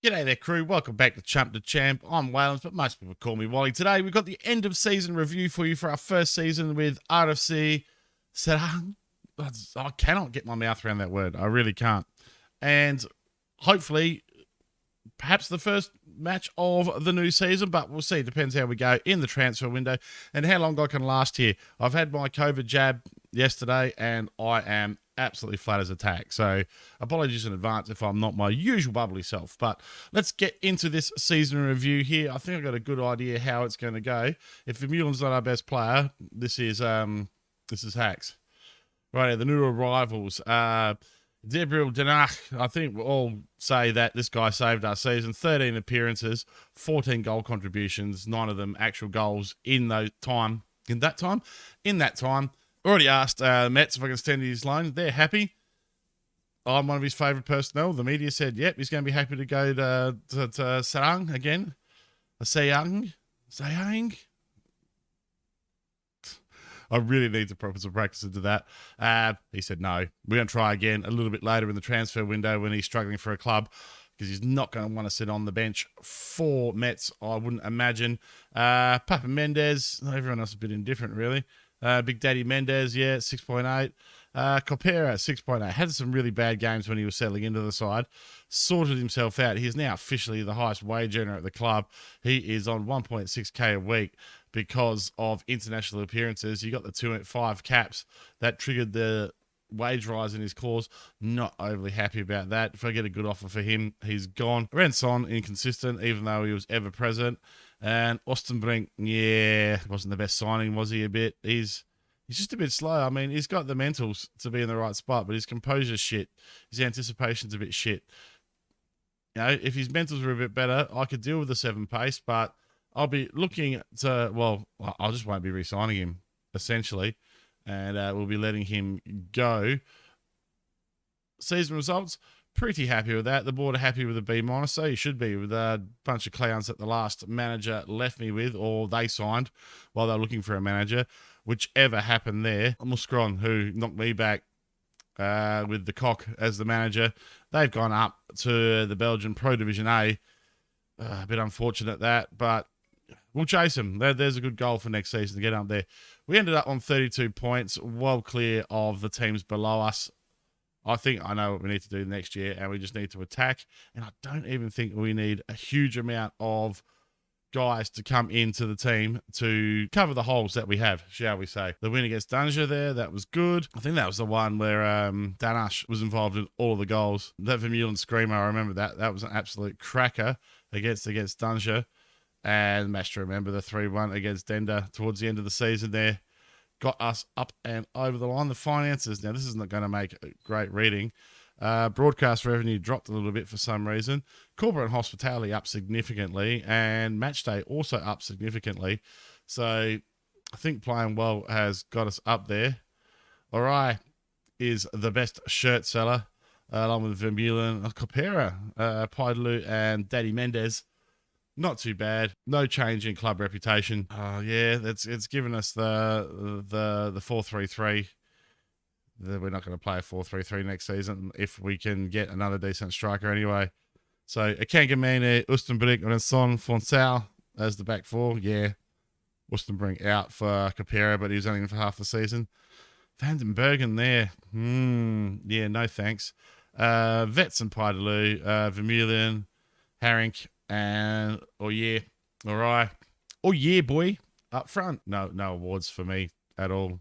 G'day there, crew. Welcome back to Chump to Champ. I'm Wayland, but most people call me Wally. Today, we've got the end of season review for you for our first season with R.F.C.Seraing. I cannot get my mouth around that word. I really can't. And hopefully, perhaps the first match of the new season, but we'll see. Depends how we go in the transfer window and how long I can last here. I've had my COVID jab yesterday and I am absolutely flat as a tack. So apologies in advance if I'm not my usual bubbly self. But let's get into this season review here. I think I've got a good idea how it's going to go. If Vermeulen's not our best player, this is hacks. Right, the new arrivals. Gabriel Denach, I think we'll all say that this guy saved our season. 13 appearances, 14 goal contributions, 9 of them actual goals in that time. Already asked Mets if I can extend his loan. They're happy. I'm one of his favourite personnel. The media said, yep, he's going to be happy to go to Seraing again. Seraing. I really need to put some practice into that. He said no. We're going to try again a little bit later in the transfer window when he's struggling for a club, because he's not going to want to sit on the bench for Mets, I wouldn't imagine. Papa Mendes, everyone else is a bit indifferent, really. Big Daddy Mendes, 6.8. Copera, 6.8. Had some really bad games when he was settling into the side. Sorted himself out. He is now officially the highest wage earner at the club. He is on 1.6k a week because of international appearances. You got the 2.5 caps. That triggered the wage rise in his clause. Not overly happy about that. If I get a good offer for him, he's gone. Renzoli, inconsistent, even though he was ever present. And Ostenbrink, wasn't the best signing, was he? A bit. He's just a bit slow. I mean, he's got the mentals to be in the right spot, but his composure's shit. His anticipation's a bit shit. You know, if his mentals were a bit better, I could deal with the 7 pace, but I'll be looking to, I just won't be re-signing him, essentially, and we'll be letting him go. Season results, pretty happy with that. The board are happy with a B-, so you should be, with a bunch of clowns that the last manager left me with, or they signed while they were looking for a manager. Whichever happened there. Muscron, who knocked me back with the cock as the manager, they've gone up to the Belgian Pro Division A. A bit unfortunate that, but we'll chase them. There's a good goal for next season to get up there. We ended up on 32 points, well clear of the teams below us. I think I know what we need to do next year, and we just need to attack. And I don't even think we need a huge amount of guys to come into the team to cover the holes that we have, shall we say. The win against Dunja there, that was good. I think that was the one where Danash was involved in all of the goals. That Vermeulen screamer, I remember that. That was an absolute cracker against Dunja. And match to remember the 3-1 against Denda towards the end of the season there. Got us up and over the line. The finances, now this is not going to make a great reading. Broadcast revenue dropped a little bit for some reason. Corporate and hospitality up significantly, and match day also up significantly. So I think playing well has got us up there. Orai is the best shirt seller, along with Vermeulen, Copera, Paidalou, and Daddy Mendes. Not too bad. No change in club reputation. It's given us the 4-3-3. We're not going to play a 4-3-3 next season if we can get another decent striker anyway. So Akangamene, Ustenbrink, Renzoli, Fonsal as the back four. Yeah, Ustenbrink out for Capera, but he was only in for half the season. Vandenbergen there. No thanks. Vets and Paidalou, Vermeulen, Haring, and Oye, boy, up front. No awards for me at all.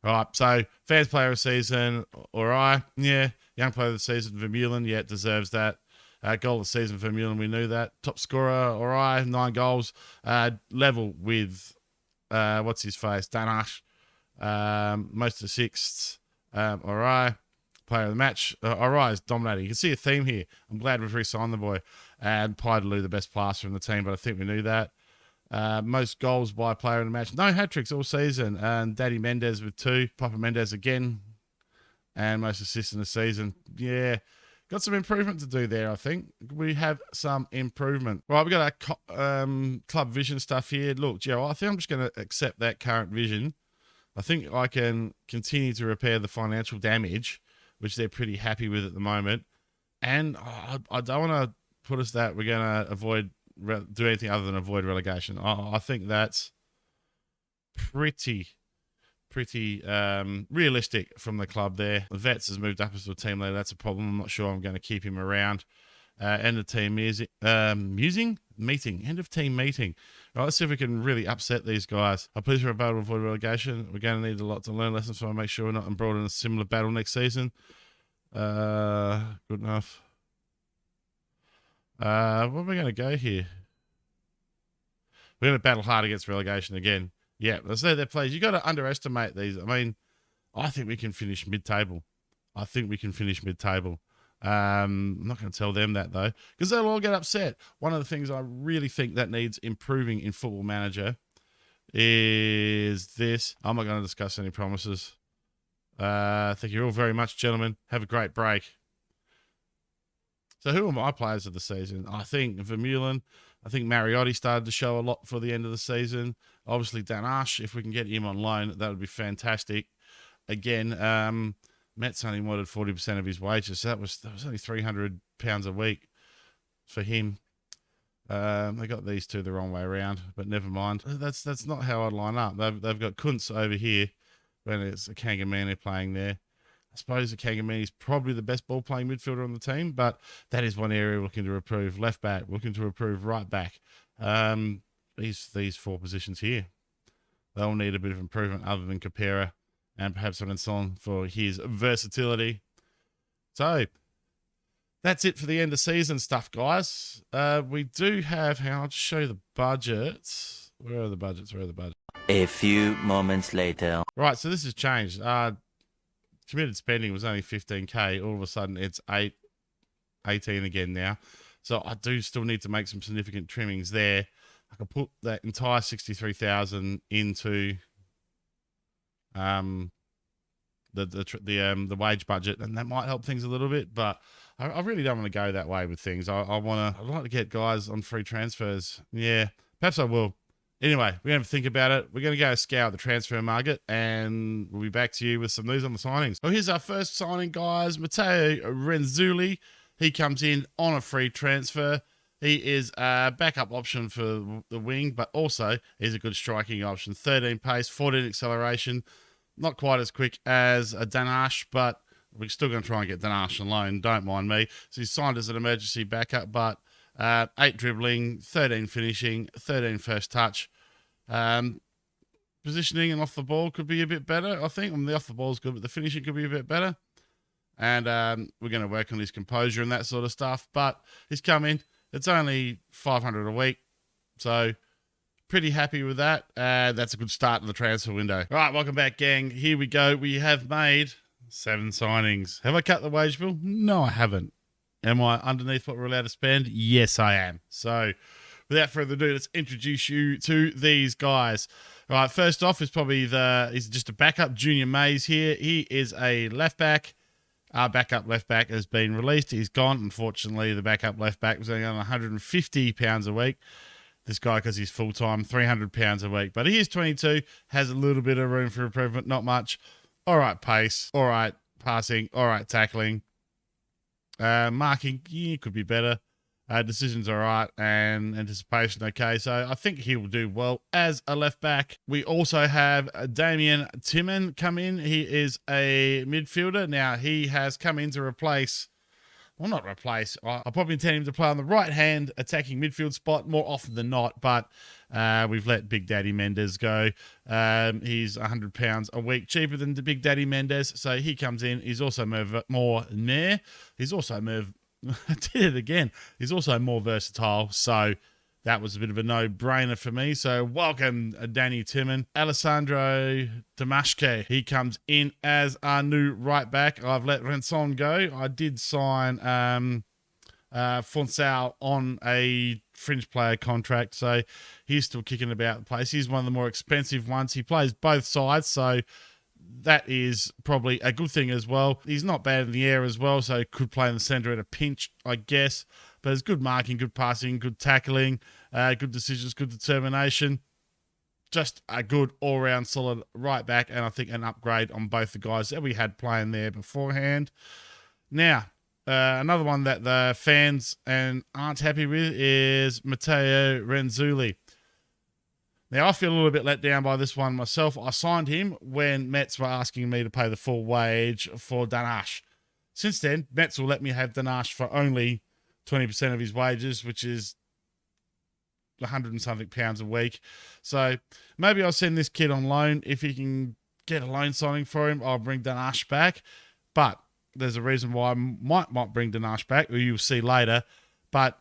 Right, so fans player of the season, young player of the season, Vermeulen, it deserves that. Goal of the season, Vermeulen, we knew that. Top scorer, 9 goals, level with what's his face, Danash, most assists, player of the match, is dominating. You can see a theme here. I'm glad we've re-signed the boy. And Paidalou, the best passer in the team, but I think we knew that. Most goals by player in the match. No hat-tricks all season. And Daddy Mendes with 2. Papa Mendes again. And most assists in the season. Yeah. Got some improvement to do there, I think. We have some improvement. Right, we've got our club vision stuff here. Look, Joe, I think I'm just going to accept that current vision. I think I can continue to repair the financial damage, which they're pretty happy with at the moment. And I don't want to put us that we're going to do anything other than avoid relegation. I think that's pretty realistic from the club there. The Vets has moved up as a team leader. That's a problem. I'm not sure I'm going to keep him around. End of team meeting. End of team meeting. All right, let's see if we can really upset these guys. I'm pleased we're about to avoid relegation. We're going to need a lot to learn lessons, so I'll make sure we're not embroiled in a similar battle next season. Good enough. What are we going to go here? We're going to battle hard against relegation again. Yeah, let's say that plays. You got to underestimate these. I mean, I think we can finish mid-table. I'm not going to tell them that though, because they'll all get upset. One of the things I really think that needs improving in Football Manager is this. I'm not going to discuss any promises. Thank you all very much, gentlemen. Have a great break. So who are my players of the season? I think Vermeulen. I think Mariotti started to show a lot for the end of the season. Obviously, Dan Ash, if we can get him on loan, that would be fantastic. Again, Matt's only wanted 40% of his wages. So that was only £300 a week for him. They got these two the wrong way around, but never mind. That's not how I'd line up. They've got Kuntz over here when it's a Kangamani playing there. I suppose the Kangamani is probably the best ball-playing midfielder on the team, but that is one area we're looking to improve. Left back, looking to improve right back. These four positions here, they'll need a bit of improvement other than Capera and perhaps Renzoli for his versatility. So that's it for the end of season stuff, guys. We do have, hang on, I'll just show you the budgets. Where are the budgets? A few moments later. Right, so this has changed. Committed spending was only 15k. All of a sudden, it's 18 again now. So I do still need to make some significant trimmings there. I can put that entire 63,000 into the wage budget, and that might help things a little bit. But I really don't want to go that way with things. I'd like to get guys on free transfers. Yeah, perhaps I will. Anyway, we're going to think about it. We're going to go scout the transfer market, and we'll be back to you with some news on the signings. Well, here's our first signing, guys. Matteo Renzoli. He comes in on a free transfer. He is a backup option for the wing, but also he's a good striking option. 13 pace, 14 acceleration. Not quite as quick as a Danash, but we're still going to try and get Danash on loan. Don't mind me. So he's signed as an emergency backup, but 8 dribbling, 13 finishing, 13 first touch. Positioning and off the ball could be a bit better, I think. The off the ball is good, but the finishing could be a bit better. And we're going to work on his composure and that sort of stuff. But he's come in. It's only 500 a week. So pretty happy with that. That's a good start in the transfer window. All right, welcome back, gang. Here we go. We have made 7 signings. Have I cut the wage bill? No, I haven't. Am I underneath what we're allowed to spend? Yes, I am. So without further ado, let's introduce you to these guys. All right, first off is he's just a backup. Junior Mays here. He is a left back. Our backup left back has been released. He's gone. Unfortunately, the backup left back was only on £150 a week. This guy, because he's full-time, £300 a week. But he is 22, has a little bit of room for improvement, not much. All right, pace. All right, passing. All right, tackling. Marking, yeah, could be better. Decisions all right, and anticipation okay. So I think he will do well as a left back. We also have Damien Timon come in. He is a midfielder. Now, he has come in to replace, well, not replace. I probably intend him to play on the right-hand attacking midfield spot more often than not, but we've let Big Daddy Mendes go. He's £100 a week cheaper than the Big Daddy Mendes, so he comes in. He's also more near. He's also I did it again. He's also more versatile, so that was a bit of a no-brainer for me. So welcome, Danny Timon. Alessandro Damashke, he comes in as our new right back. I've let Renzoli go. I did sign Fonsal on a fringe player contract, so he's still kicking about the place. He's one of the more expensive ones. He plays both sides, so that is probably a good thing as well. He's not bad in the air as well, so could play in the centre at a pinch, I guess. But it's good marking, good passing, good tackling, good decisions, good determination. Just a good all-round solid right back, and I think an upgrade on both the guys that we had playing there beforehand. Now, Another one that the fans aren't happy with is Matteo Renzoli. Now, I feel a little bit let down by this one myself. I signed him when Mets were asking me to pay the full wage for Danash. Since then, Mets will let me have Danash for only 20% of his wages, which is 100 and something pounds a week. So maybe I'll send this kid on loan. If he can get a loan signing for him, I'll bring Danash back. But there's a reason why I might not bring Danash back, or you'll see later. But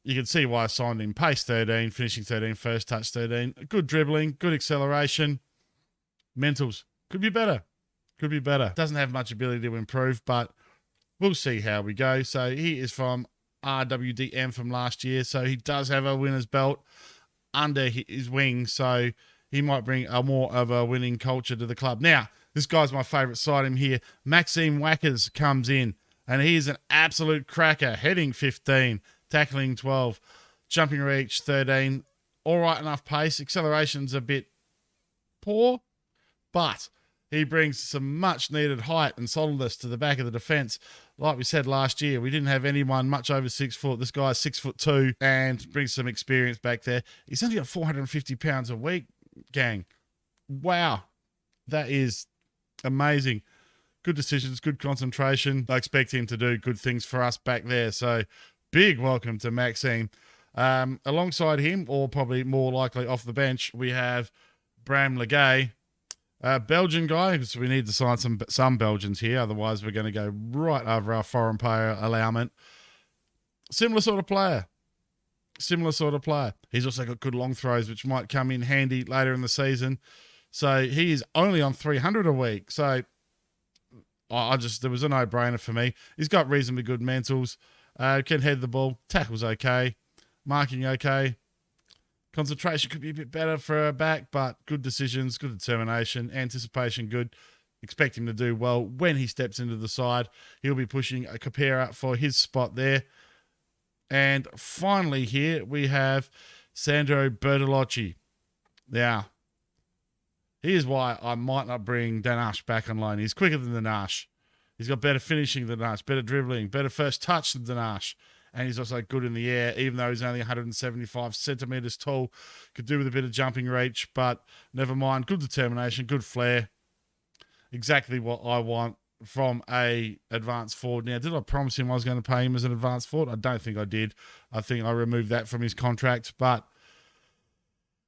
you can see why I signed him. Pace 13, finishing 13, first touch 13. Good dribbling, good acceleration. Mentals. Could be better. Could be better. Doesn't have much ability to improve, but we'll see how we go. So he is from RWDM from last year. So he does have a winner's belt under his wing. So he might bring a more of a winning culture to the club. Now, this guy's my favourite sighting here. Maxime Wackers comes in, and he is an absolute cracker. Heading 15. Tackling 12, jumping reach 13, all right enough pace. Acceleration's a bit poor, but he brings some much needed height and solidness to the back of the defence. Like we said last year, we didn't have anyone much over 6 foot. This guy's 6'2" and brings some experience back there. He's only got 450 pounds a week, gang. Wow, that is amazing. Good decisions, good concentration. I expect him to do good things for us back there. So big welcome to Maxime. Alongside him, or probably more likely off the bench, we have Bram Legay, a Belgian guy, because we need to sign some Belgians here. Otherwise, we're going to go right over our foreign player allowance. Similar sort of player. He's also got good long throws, which might come in handy later in the season. So he is only on 300 a week. So there was a no-brainer for me. He's got reasonably good mentals. Can head the ball. Tackle's okay. Marking okay. Concentration could be a bit better for a back, but good decisions, good determination, anticipation good. Expect him to do well when he steps into the side. He'll be pushing a Capera for his spot there. And finally here we have Sandro Bertolocci. Now, here's why I might not bring Danash back on loan. He's quicker than Danash. He's got better finishing than Danash, better dribbling, better first touch than Danash. And he's also good in the air, even though he's only 175 centimetres tall. Could do with a bit of jumping reach, but never mind. Good determination, good flair. Exactly what I want from a advanced forward. Now, did I promise him I was going to pay him as an advanced forward? I don't think I did. I think I removed that from his contract, but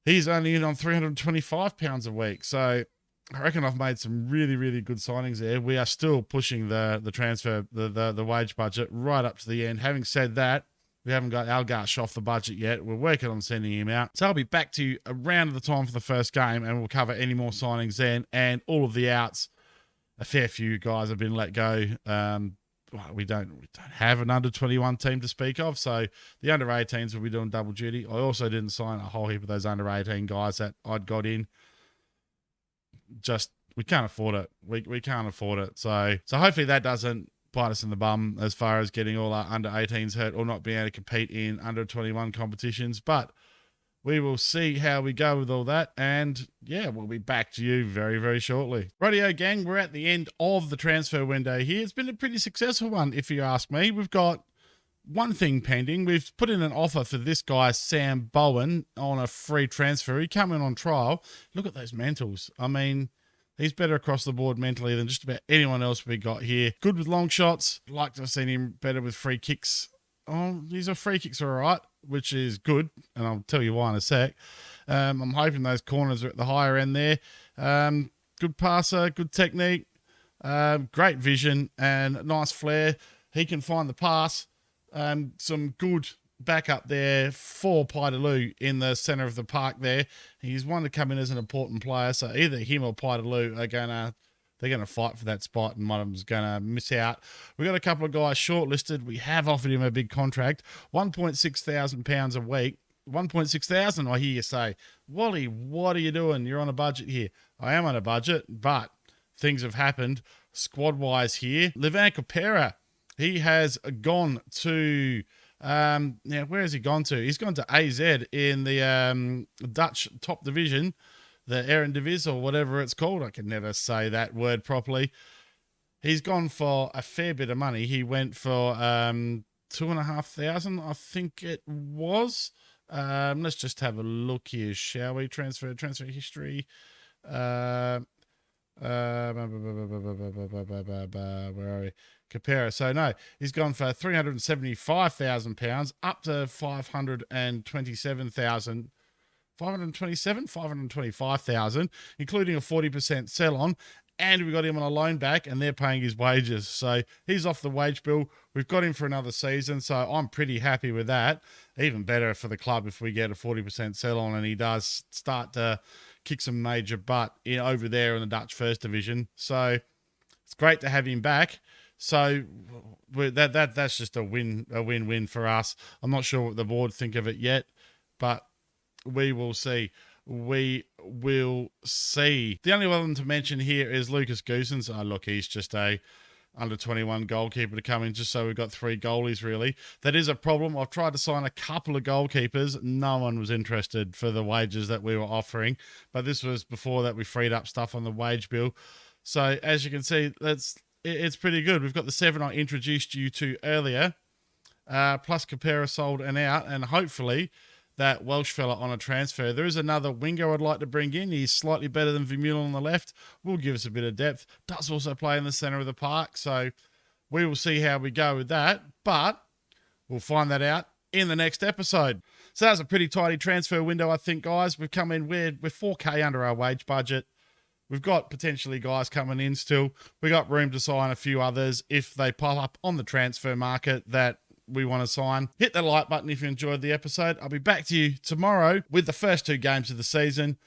he's only in on £325 a week. So I reckon I've made some really, really good signings there. We are still pushing the transfer, the wage budget right up to the end. Having said that, we haven't got Algarsh off the budget yet. We're working on sending him out. So I'll be back to you around the time for the first game, and we'll cover any more signings then and all of the outs. A fair few guys have been let go. We don't have an under-21 team to speak of, so the under-18s will be doing double duty. I also didn't sign a whole heap of those under-18 guys that I'd got in. Just, we can't afford it. We can't afford it. So hopefully that doesn't bite us in the bum as far as getting all our under-18s hurt or not being able to compete in under-21 competitions. But we will see how we go with all that. And yeah, we'll be back to you very, very shortly. Rightio, gang, we're at the end of the transfer window here. It's been a pretty successful one, if you ask me. We've got one thing pending. We've put in an offer for this guy, Sam Bowen, on a free transfer. He come in on trial. Look at those mentals. I mean, he's better across the board mentally than just about anyone else we got here. Good with long shots. Like to have seen him better with free kicks. Oh, his free kicks are all right, which is good, and I'll tell you why in a sec. I'm hoping those corners are at the higher end there. Good passer, good technique, great vision, and nice flair. He can find the pass. Some good backup there for Paitaloo in the centre of the park there. He's one to come in as an important player, so either him or Paitaloo are they're going to fight for that spot, and one of them's going to miss out. We've got a couple of guys shortlisted. We have offered him a big contract, £1,600 a week. 1,600, I hear you say. Wally, what are you doing? You're on a budget here. I am on a budget, but things have happened squad-wise here. Levan Capera, he has gone to... now, where has he gone to? He's gone to AZ in the Dutch top division, the Eredivisie or whatever it's called. I can never say that word properly. He's gone for a fair bit of money. He went for 2,500, I think it was. Let's just have a look here, shall we? Transfer history. Where are we? Compare. So no, he's gone for £375,000 up to 527,000. 525,000, including a 40% sell on. And we got him on a loan back, and they're paying his wages. So he's off the wage bill. We've got him for another season, so I'm pretty happy with that. Even better for the club if we get a 40% sell on and he does start to kick some major butt over there in the Dutch First Division. So it's great to have him back. So that's just a win-win for us. I'm not sure what the board think of it yet, but we will see. We will see. The only one to mention here is Lucas Goosens. Oh, look, he's just a under 21 goalkeeper to come in, just so we've got 3 goalies, really. That is a problem. I've tried to sign a couple of goalkeepers. No one was interested for the wages that we were offering. But this was before that we freed up stuff on the wage bill. So as you can see, it's pretty good. We've got the 7 I introduced you to earlier, plus Capera sold and out, and hopefully that Welsh fella on a transfer. There is another winger I'd like to bring in. He's slightly better than Vermeulen on the left. Will give us a bit of depth. Does also play in the centre of the park. So we will see how we go with that. But we'll find that out in the next episode. So that was a pretty tidy transfer window, I think, guys. We've come in, we're 4K under our wage budget. We've got potentially guys coming in still. We got room to sign a few others if they pop up on the transfer market that we want to sign. Hit the like button if you enjoyed the episode. I'll be back to you tomorrow with the first 2 games of the season.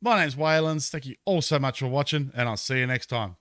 My name's Waylands. Thank you all so much for watching, and I'll see you next time.